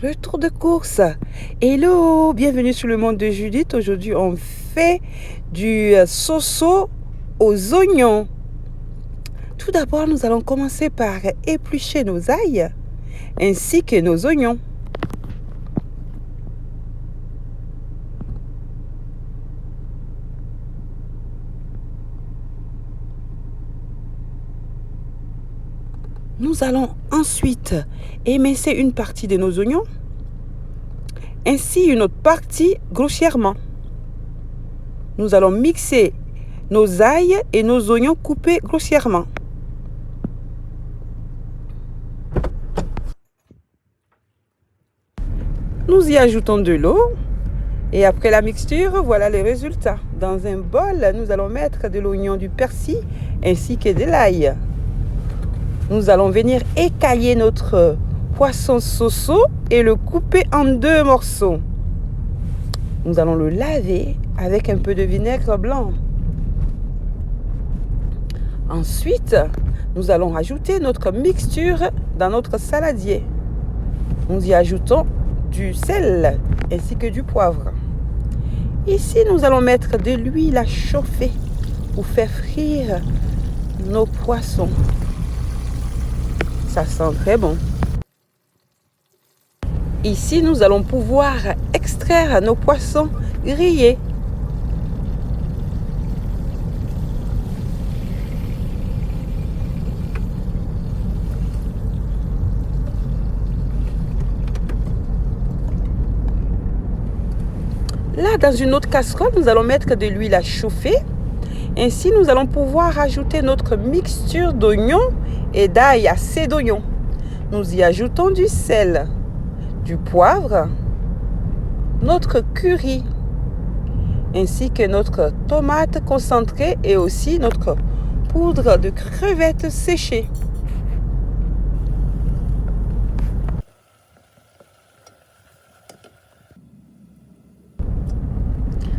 Retour de course. Hello, bienvenue sur le monde de Judith. Aujourd'hui, on fait du soso aux oignons. Tout d'abord, nous allons commencer par éplucher nos ails ainsi que nos oignons. Nous allons ensuite émincer une partie de nos oignons ainsi une autre partie grossièrement. Nous allons mixer nos ails et nos oignons coupés grossièrement. Nous y ajoutons de l'eau et après la mixture, voilà le résultat. Dans un bol, nous allons mettre de l'oignon, du persil ainsi que de l'ail. Nous allons venir écailler notre poisson soso et le couper en 2 morceaux. Nous allons le laver avec un peu de vinaigre blanc. Ensuite, nous allons ajouter notre mixture dans notre saladier. Nous y ajoutons du sel ainsi que du poivre. Ici, nous allons mettre de l'huile à chauffer pour faire frire nos poissons. Ça sent très bon. Ici, nous allons pouvoir extraire nos poissons grillés. Là, dans une autre casserole, nous allons mettre de l'huile à chauffer. Ainsi, nous allons pouvoir ajouter notre mixture d'oignons et d'ail assez d'oignons. Nous y ajoutons du sel, du poivre, notre curry, ainsi que notre tomate concentrée et aussi notre poudre de crevettes séchées.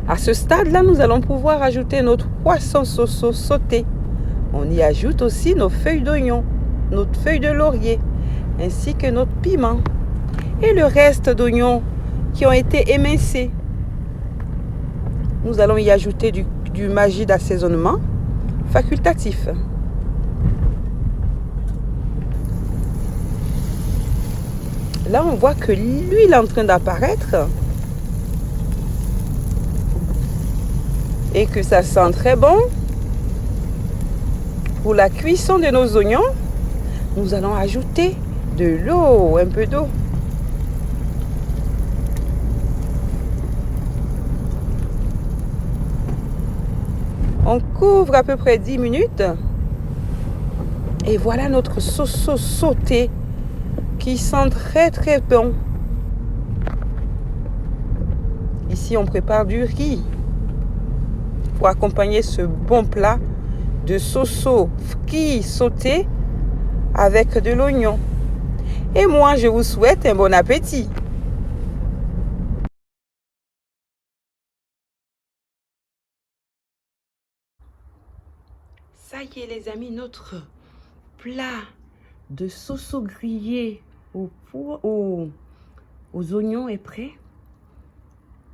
À ce stade-là, nous allons pouvoir ajouter notre poisson soso sauté. On y ajoute aussi nos feuilles d'oignon, notre feuille de laurier, ainsi que notre piment et le reste d'oignons qui ont été émincés. Nous allons y ajouter du Maggi d'assaisonnement facultatif. Là, on voit que l'huile est en train d'apparaître et que ça sent très bon. Pour la cuisson de nos oignons, nous allons ajouter de l'eau, un peu d'eau. On couvre à peu près 10 minutes. Et voilà notre sauce sauté qui sent très très bon. Ici, on prépare du riz pour accompagner ce bon plat de soso frit sauté avec de l'oignon. Et moi, je vous souhaite un bon appétit. Ça y est les amis, notre plat de soso grillé aux oignons est prêt.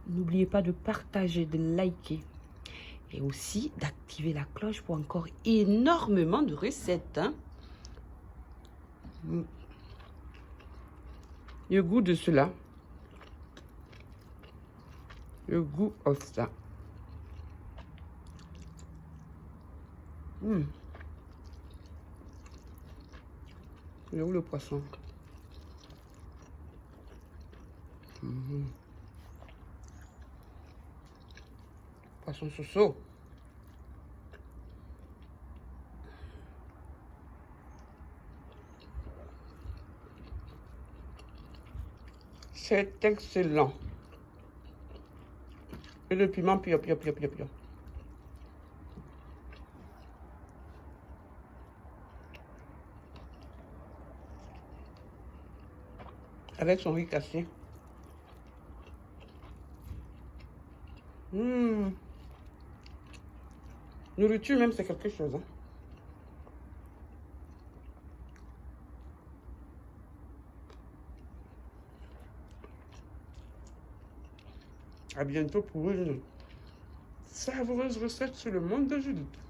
N'oubliez pas de partager, de liker et aussi d'activer la cloche pour encore énormément de recettes. Le goût de cela. Le goût de ça. Il est où le poisson? Poisson soso. C'est excellent. Et le piment, pio. Avec son riz cassé. Nourriture même, c'est quelque chose. À bientôt pour une savoureuse recette sur le monde de Judith.